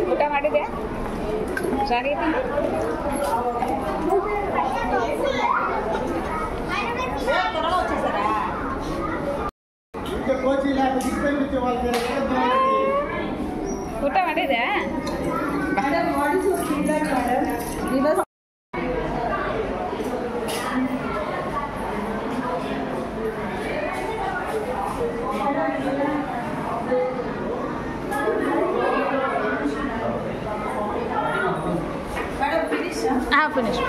ಊಟ ಮಾಡಿದೆ ಚೆನ್ನಾಗಿದೆ ಊಟ ಮಾಡಿದೆ ಹಾಂ ಫಿನಿಶ್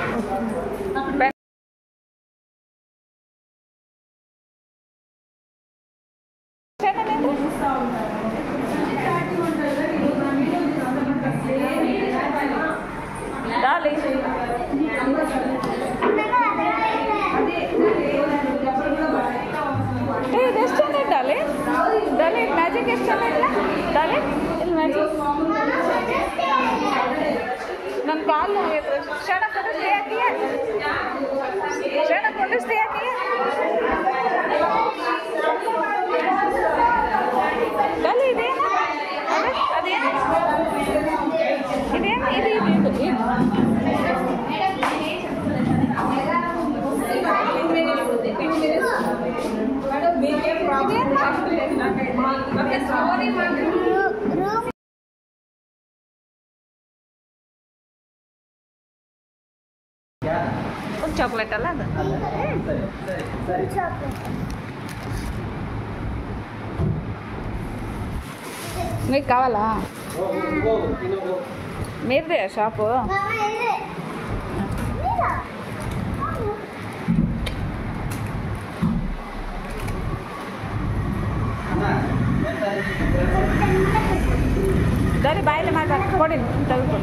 ಎಷ್ಟು ಚಂದ ಡಾಲಿ ಡಾಲಿ ಮ್ಯಾಜಿಕ್ ಎಷ್ಟು ಚಂದ ಇಲ್ಲ ಡಾಲಿ ಇಲ್ಲಿ ಮ್ಯಾಜಿಕ್ ನನ್ನ ಕಾಲು ಕ್ಷಣ ಕೊಡಿಸ್ತೀಯ ಕ್ಷಣ ಕೊಡಿಸ್ತೀಯ ಡಾಲಿ ಇದೇನು ಅದೇನು ಇದೇನು ಇದು చాక్లెట్ అలా మీకు కావాలా మీదే షాపు దాని బాయిలో మాట కొడి చదువుకో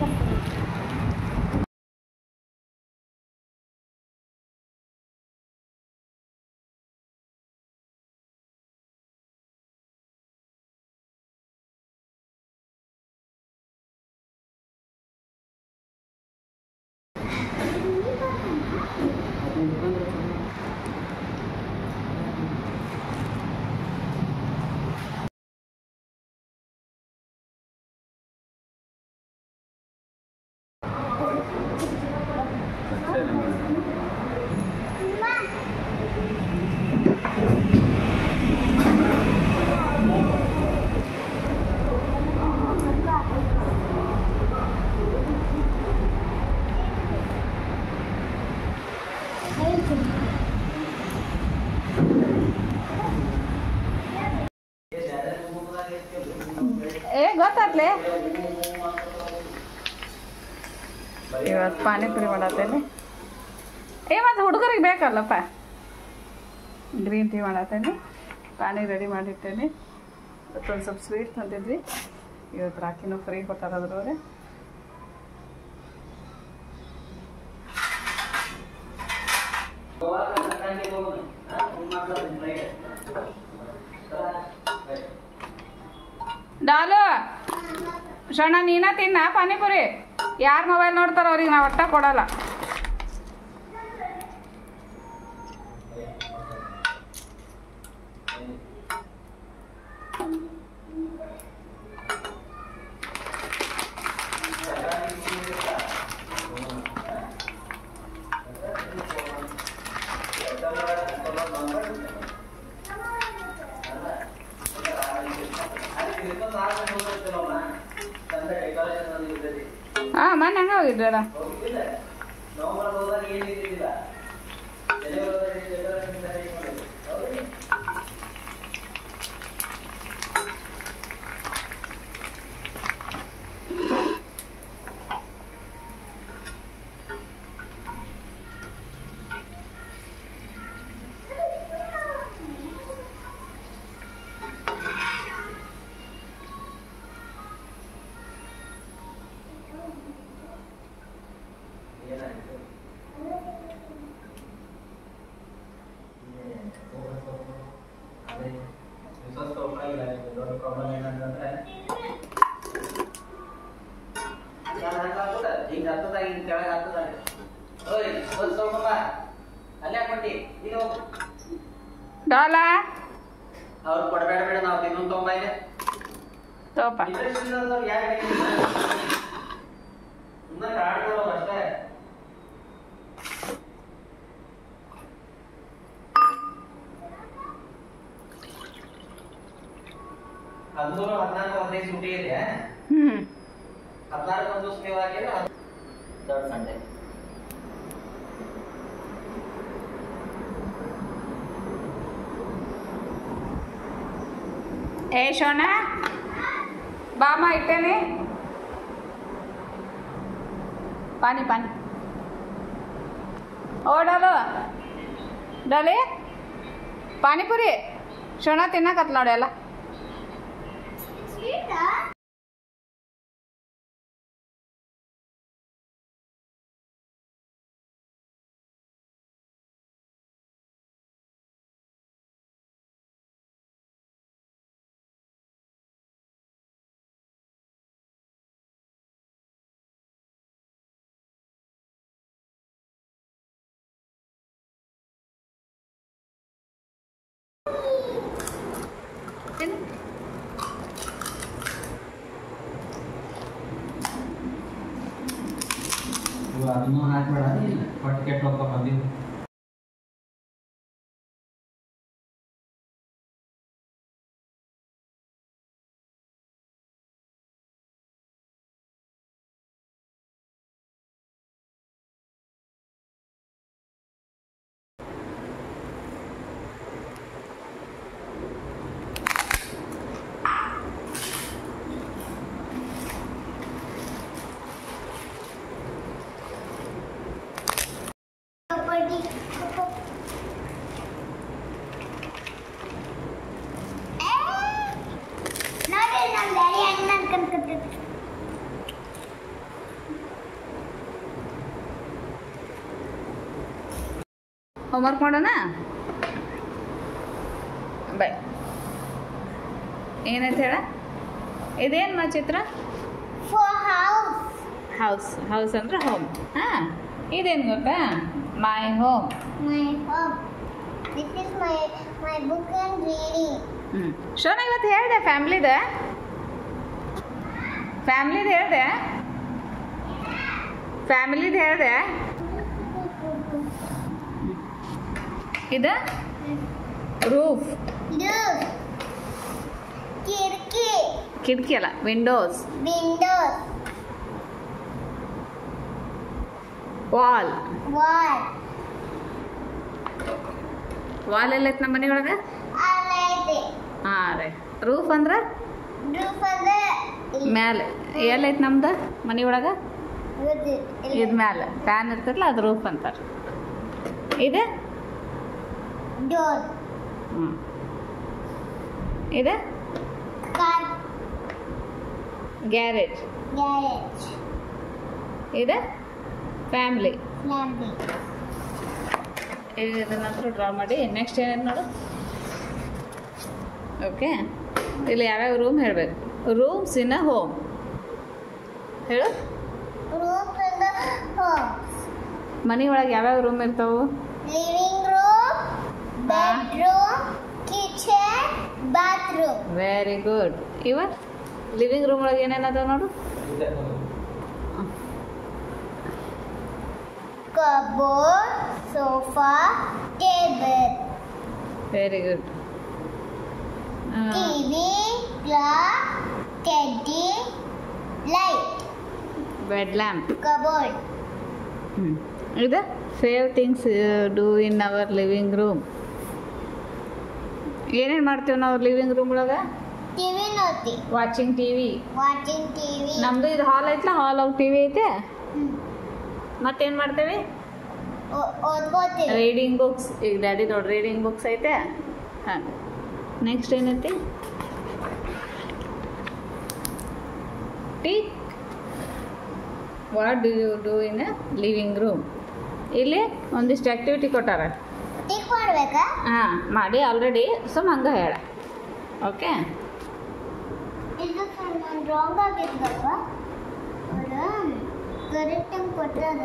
ಗೊತ್ತಾಗ್ಲೇ ಇವತ್ತು ಪಾನಿಪುರಿ ಮಾಡತ್ತೇನೆ ಮತ್ತು ಹುಡುಗರಿಗೆ ಬೇಕಲ್ಲಪ್ಪ ಗ್ರೀನ್ ಟೀ ಮಾಡತ್ತೇನೆ ಪಾನಿ ರೆಡಿ ಮಾಡಿರ್ತೇನೆ ಇವತ್ತೊಂದು ಸ್ವಲ್ಪ ಸ್ವೀಟ್ ತಂದಿದ್ವಿ ಇವತ್ತು ರಾಕಿನೂ ಫ್ರೀ ಕೊಟ್ಟಾರದ್ರವ್ರೆ ಡಾಲು ಶರಣ ನೀನ ತಿನ್ನ ಪಾನಿಪುರಿ ಯಾರು ಮೊಬೈಲ್ ನೋಡ್ತಾರೋ ಅವ್ರಿಗೆ ನಾವು ಒಟ್ಟ ಕೊಡಲ್ಲ ಹಾಂ ಮನೆ ಹಂಗೆ ಹೋಗಿದ್ರಲ್ಲ ಒಟ್ಟ ಹಿಂಗ ಹತ್ತದಾಗ ಹಿಂಗ ಕೆಳಗೆ ಹತ್ತದಾಗ ಓಯ್ ಒಂದು ತಗೊಂಬ ಅಲ್ಲೇ ಹಾಕ್ಬಿಟ್ಟಿ ನೀನು ಡಾಲ ಅವ್ರು ಕೊಡಬೇಡ ಬೇಡ ನಾವು ಇನ್ನೊಂದು ತಗೊಂಬ ಇದೆ ತಗೋಪ ಯಾಕೆ ಸುಮ್ಮನೆ ಆಡ್ಕೊಳ್ಳೋ ಅಷ್ಟೇ ಹದಿಮೂರು 14 15 ಸೂಟಿ ಇದೆ 16 ಒಂದು ಸ್ನೇಹವಾಗಿದೆ ಥರ್ಡ್ ಸಂಡೇ ಏ ಶೋನಾ ಬಾಮ ಇಟ್ಟೇನೆ ಪಾನಿ ಪಾನಿ ಓ ಡಾಲಿ ಪಾನಿಪುರಿ ಶೋನಾ ತಿನ್ನಕತ್ಲ ನೋಡಿ ಎಲ್ಲ ಅದನ್ನು ಹಾಕ್ಬೇಡ ಹೊಟ್ಟೆ ಕೆಟ್ಟು ಹೋಗ್ತಾ ಬಂದಿದ್ದು ಹೋಮ್ವರ್ಕ್ ಮಾಡೋಣ ಬಾಯ್ ಏನಂತ ಹೇಳ ಇದೇನು ಚಿತ್ರ ಹೌಸ್ ಹೌಸ್ ಅಂದ್ರೆ ಹೋಮ್ ಹಾಂ ಇದೇನು ಗೊತ್ತಾ my home This is my book and reading. ಶೋನ ಇವತ್ತು ಹೇಳಿದೆ ಫ್ಯಾಮ್ಲಿದು ಹೇಳಿದೆ ಫ್ಯಾಮಿಲಿದು ಹೇಳಿದೆ ಇದು ರೂಫ್ ಕಿಟಕಿ ಅಲ್ಲ ವಿಂಡೋಸ್ ವಾಲ್ ಎಲ್ಲೈತೆ ನಮ್ಮ ಮನೆ ಒಳಗೆ ಹಾಂ ರೀ ರೂಫ್ ಅಂದ್ರೆ ಮ್ಯಾಲೆ ಎಲ್ಲೈತೆ ನಮ್ದು ಮನೆ ಒಳಗೆ ಇದು ಮ್ಯಾಲೆ ಫ್ಯಾನ್ ಇರ್ತದಲ್ಲ ಅದು ರೂಫ್ ಅಂತಾರೆ ಇದು ಹ್ಞೂ ಇದು ಗ್ಯಾರೇಜ್ ಇದು ಫ್ಯಾಮ್ಲಿ ಇದನ್ನಂತರೂ ಡ್ರಾ ಮಾಡಿ ನೆಕ್ಸ್ಟ್ ಏನೇನು ನೋಡು ಓಕೆ ಇಲ್ಲಿ ಯಾವ್ಯಾವ ರೂಮ್ ಹೇಳಬೇಕು ರೂಮ್ಸ್ ಇನ್ ಅ ಹೋಮ್ ಹೇಳು ಮನೆ ಒಳಗೆ ಯಾವ್ಯಾವ ರೂಮ್ ಇರ್ತಾವು living room bedroom kitchen bathroom very good ಇವ ಲಿವಿಂಗ್ ರೂಮ್ ಒಳಗೆ ಏನೇನದ ನೋಡು cupboard sofa table very good TV clock teddy light bed lamp cupboard ಇದು fave things do in our living room ಏನೇನು ಮಾಡ್ತೀವಿ ನಾವು ಲಿವಿಂಗ್ ರೂಮ್ ಒಳಗೆ ಟಿವಿ ನೋಡ್ತಿ ವಾಚಿಂಗ್ ಟಿವಿ ನಮ್ದು ಇದು ಹಾಲ್ ಐತಲ್ಲ ಹಾಲ್ ಆಫ್ ಟಿವಿ ಐತೆ ಮತ್ತೇನು ಮಾಡ್ತೇವೆ ಓದ್ಕೋತೀವಿ ರೀಡಿಂಗ್ ಬುಕ್ಸ್ ಈಗ ಡ್ಯಾಡಿ ನೋಡಿ ರೀಡಿಂಗ್ ಬುಕ್ಸ್ ಐತೆ ಹಾಂ ನೆಕ್ಸ್ಟ್ ಏನೈತಿ ಟಿ what do you do in a living room ಇಲ್ಲಿ ಒಂದಿಷ್ಟು ಆ್ಯಕ್ಟಿವಿಟಿ ಕೊಟ್ಟಾರ ಟಿಕ್ ಮಾಡ್ಬೇಕಾ ಹಾಂ ಮಾಡಿ ಆಲ್ರೆಡಿ ಸುಮ್ಮ ಹಂಗೆ ಹೇಳ ಓಕೆ ಇದು ರಾಂಗ್ ಆಗಿದ್ದಲ್ವಾ ಕರೆಕ್ಟ್ ಟೈಮ್ ಕೊಟ್ಟಾರ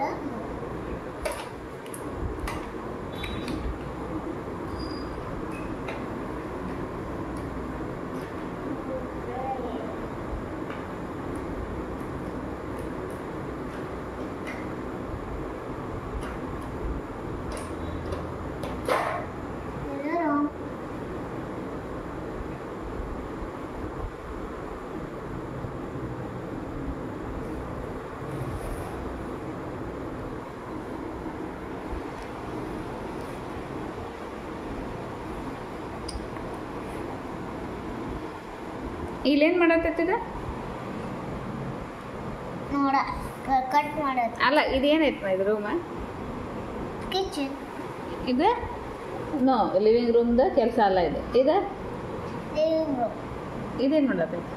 ಇಲ್ಲೇನು ಮಾಡತ್ತೈತಿದ ನೋಡ ಕಟ್ ಮಾಡೋದು ಅಲ್ಲ ಇದೇನೈತೆ ಇದು ರೂಮ ಕಿಚನ್ ಇದು ನೋ ಲಿವಿಂಗ್ ರೂಮ್ದ ಕೆಲಸ ಅಲ್ಲ ಇದು ಇದು ಲಿವಿಂಗ್ ರೂಮ್ ಇದೇನು ಮಾಡತ್ತೈತಿ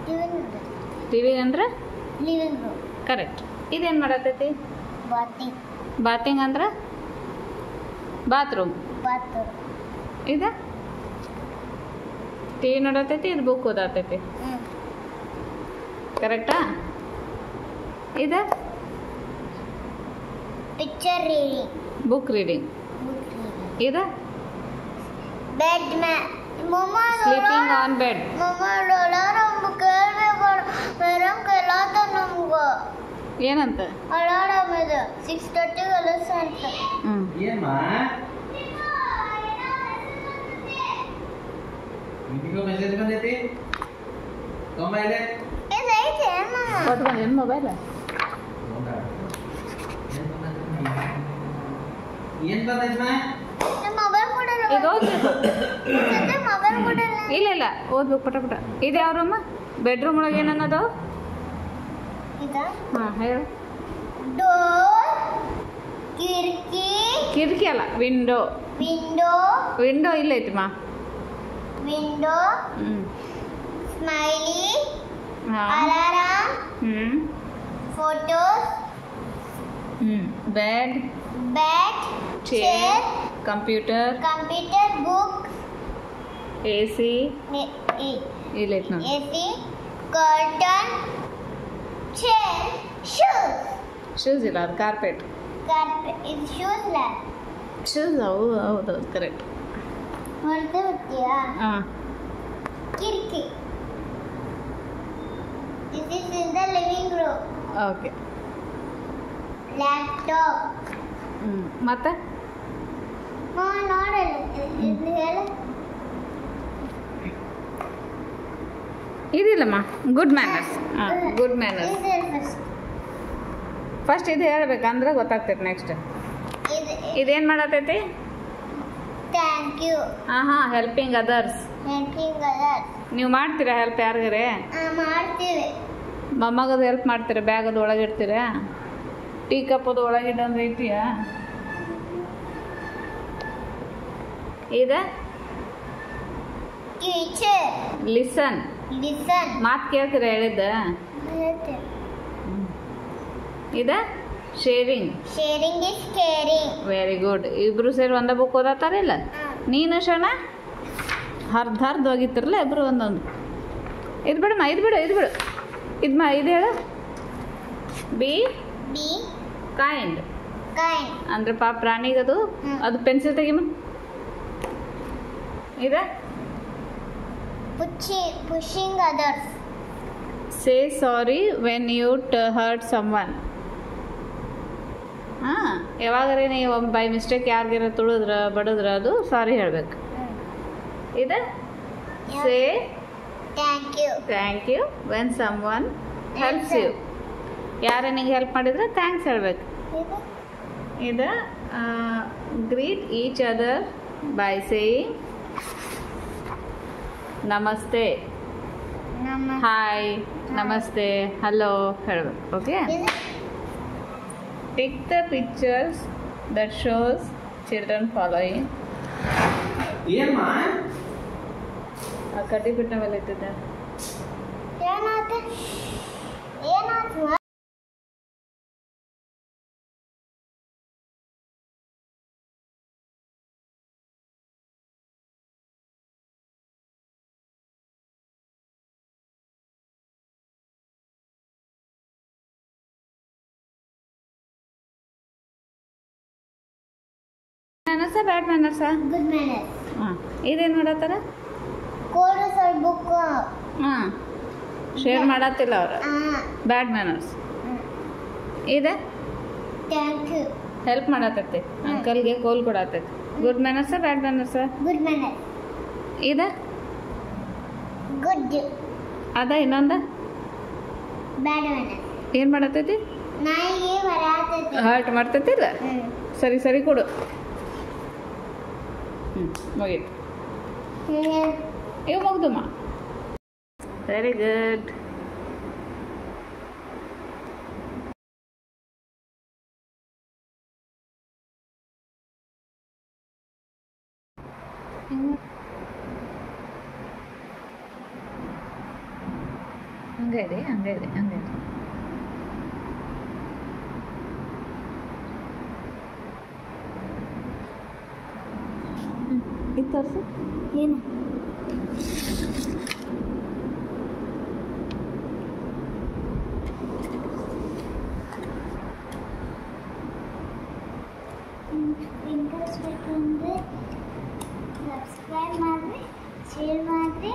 ಲಿವಿಂಗ್ ರೂಮ್ ಟಿ ವಿ ಅಂದ್ರೆ ಲಿವಿಂಗ್ ರೂಮ್ ಕರೆಕ್ಟ್ ಇದೇನು ಮಾಡತ್ತೈತಿ ಬಾತಿಂಗ್ ಬಾತಿಂಗ್ ಅಂದ್ರೆ ಬಾತ್ರೂಮ್ ಬಾತ್ರೂಮ್ ಇದು ಟಿ ವಿ ನೋಡತೈತಿ ಇದು ಬುಕ್ ಓದತೈತಿ ಕರೆಕ್ಟಾ ಇದು ಪಿಕ್ಚರ್ ರೀಡಿಂಗ್ ಬುಕ್ ರೀಡಿಂಗ್ ಇದು ಬೆಡ್ ಮಮ್ಮ ಸ್ಲೀಪಿಂಗ್ ಆನ್ ಬೆಡ್ ಮಮ್ಮ ಅಲಾರಾಮ್ ಕೇಳಬೇಕು ಮೇಡಮ್ ಕೇಳಾತ ನಮ್ಗೆ ಏನಂತ ಅಲಾರಾಮ್ ಇದು 6:30 ಕೆಲಸ ಅಂತ ಹ್ಞೂ ಏನ್ಮಾ ನಿಮಗೂ ಮೆಸೇಜ್ ಬಂದೈತಿ ತೊಂಬೈಲೆ ಇದೈತೆ ಅಮ್ಮ ಕೊಟ್ಕೊಂಡು ಏನು ಮೊಬೈಲ್ ಏನ್ ಬಂದೈತಿ ಮಾ ಮೊಬೈಲ್ ಕೊಡಲ್ಲ ಇದು ಓದ್ಬೇಕು ಮೊಬೈಲ್ ಕೊಡಲ್ಲ ಇಲ್ಲ ಇಲ್ಲ ಓದ್ಬೇಕು ಪಟ ಪಟ ಇದು ಯಾವ ರೂಮ ಬೆಡ್ರೂಮ್ ಒಳಗೆ ಏನನ್ನೋದು ಇದ ಹಾಂ ಹೇಳು ಡೋರ್ ಕಿಟಕಿ ಕಿಟಕಿ ಅಲ್ಲ ವಿಂಡೋ ವಿಂಡೋ ವಿಂಡೋ ಇಲ್ಲೈತಿ ಮಾ ವಿಂಡೋ ಹ್ಞೂ ಸ್ಮೈಲಿ ಹಾಂ ಅಲಾರಾಮ್ ಹ್ಞೂ ಫೋಟೋಸ್ ಹ್ಞೂ bed bed chair computer computer book A C ಇಲ್ಲೈತಿ ನೋಡಿ AC curtain chair shoes shoes ಇಲ್ಲ ಅದು ಕಾರ್ಪೆಟ್ ಕಾರ್ಪೆಟ್ ಇದು ಶೂಸ್ ಲ ಶೂಸ್ ಹೌದು ಕರೆಕ್ಟ್ ಹೊರತು ಬಿಡ್ತೀಯಾ ಹಾಂ ಕಿಟಕಿ this is in the living room okay laptop ಹ್ಞೂ ಮತ್ತೆ ನೋಡಲ್ಲ ಇದು ಹೇಳು ಇದಿಲ್ಲಮ್ಮ ಗುಡ್ ಮ್ಯಾನರ್ಸ್ ಹಾಂ ಗುಡ್ ಮ್ಯಾನರ್ಸ್ ಇದು ಫಸ್ಟ್ ಫಸ್ಟ್ ಇದು ಹೇಳ್ಬೇಕಂದ್ರೆ ಗೊತ್ತಾಗ್ತೈತೆ ನೆಕ್ಸ್ಟ್ ಇದು ಇದೇನು ಮಾಡತೈತಿ ಥ್ಯಾಂಕ್ ಯು ಹಾಂ ಹಾಂ ಹೆಲ್ಪಿಂಗ್ ಅದರ್ಸ್ ಹೆಲ್ಪಿಂಗ್ ಅದರ್ಸ್ ನೀವು ಮಾಡ್ತೀರಾ ಹೆಲ್ಪ್ ಯಾರಿಗಾರೆ ಮಾಡ್ತೀವಿ ಮೊಮ್ಮಗದು ಹೆಲ್ಪ್ ಮಾಡ್ತೀರಾ ಬ್ಯಾಗ್ ಅದು ಒಳಗಿಡ್ತೀರಾ ಟೀ ಕಪ್ ಅದು ಒಳಗಿಡೋದು ಐತಿಯಾ ಇದು ಟೀಚರ್ ಲಿಸನ್ ಲಿಸನ್ ಮಾತು ಕೇಳ್ತೀರಾ ಹೇಳಿದ್ದ ಇದು sharing sharing is caring very good ಇಬ್ರು ಸೇರಿ ಒಂದೇ ಬುಕ್ ಓದತ್ತಾರಿಲ್ಲ ನೀನು ಶಣ ಹರ್ದು ಹೋಗಿತ್ತಿರಲ್ಲ ಇಬ್ರು ಒಂದೊಂದು ಇದು ಬಿಡಮ್ಮ ಇದು ಬಿಡು ಇದು ಬಿಡು ಇದು ಹೇಳು ಬಿ ಬಿ ಕೈಂಡ್ ಕೈಂಡ್ ಅಂದ್ರೆ ಪ್ರಾಣಿಗದು ಅದು ಪೆನ್ಸಿಲ್ ತೆಗಿಮ ಇದೆ pushing others say sorry when you hurt someone ಹಾಂ ಯಾವಾಗಾರೆ ನೀವು ಬೈ ಮಿಸ್ಟೇಕ್ ಯಾರಿಗಾರ ತುಳಿದ್ರ ಬಡಿದ್ರ ಅದು ಸಾರಿ ಹೇಳ್ಬೇಕು ಇದು say thank you when someone helps you ಯಾರೇ ನಿಂಗೆ ಹೆಲ್ಪ್ ಮಾಡಿದ್ರೆ ಥ್ಯಾಂಕ್ಸ್ ಹೇಳ್ಬೇಕು ಇದು greet each other by saying namaste hi namaste hello ಹೇಳ್ಬೇಕು okay Take the pictures that shows children following. ಏನ್ಮಾ ಆ ಕಡ್ಡಿ ಬಿಟ್ಟ ಮೇಲೆ ಇಟ್ಟಿದ್ದೆ ಏನಾಯ್ತು ಮ್ಯಾನರ್ಸ ಬ್ಯಾಡ್ ಮ್ಯಾನರ್ಸ? Good manners. ಹಾಂ ಇದೇನು ಮಾಡತ್ತಾರ? ಕೋಡ್ ಸ್ವಲ್ಪ ಬುಕ್. ಹಾಂ ಶೇರ್ ಮಾಡತ್ತಿಲ್ಲ ಅವ್ರು. Bad manners. ಇದೆ ಥ್ಯಾಂಕ್ ಯು. ಹೆಲ್ಪ್ ಮಾಡತ್ತೈತಿ ಅಂಕಲ್ಗೆ ಕೋಲ್ ಕೊಡತ್ತೈತಿ. Good manners bad manners? Good manners. ಇದೆ ಗುಡ್. ಅದ ಇನ್ನೊಂದು ಬ್ಯಾಡ್ ಮ್ಯಾನರ್ಸ್. ಏನು ಮಾಡತ್ತೈತಿ? ನಾಯಿಗೆ ಬರತೈತಿ. ಹಾರ್ಟ್ ಮಾಡ್ತೈತಿಲ್ಲ? ಸರಿ ಸರಿ ಕೊಡು. ಮುಗೀತು. ಇವು ಮುಗ್ದಮ್ಮ. Very good. ಹಂಗೆ ಇದೆ ಹಂಗೆ ಇದೆ ಹಂಗೆ ಇದೆ. ಇದು ತೋರಿಸು. ಏನು? ಇಂಟ್ರೆಸ್ಟ್ ಬೇಕಂದ್ರೆ ಸಬ್ಸ್ಕ್ರೈಬ್ ಮಾಡಿರಿ, ಶೇರ್ ಮಾಡಿರಿ,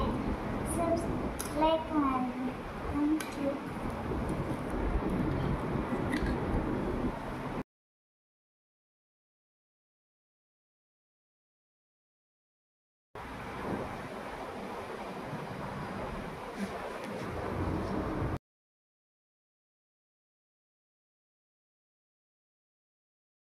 ಲೈಕ್ ಮಾಡಿರಿ. Thank you.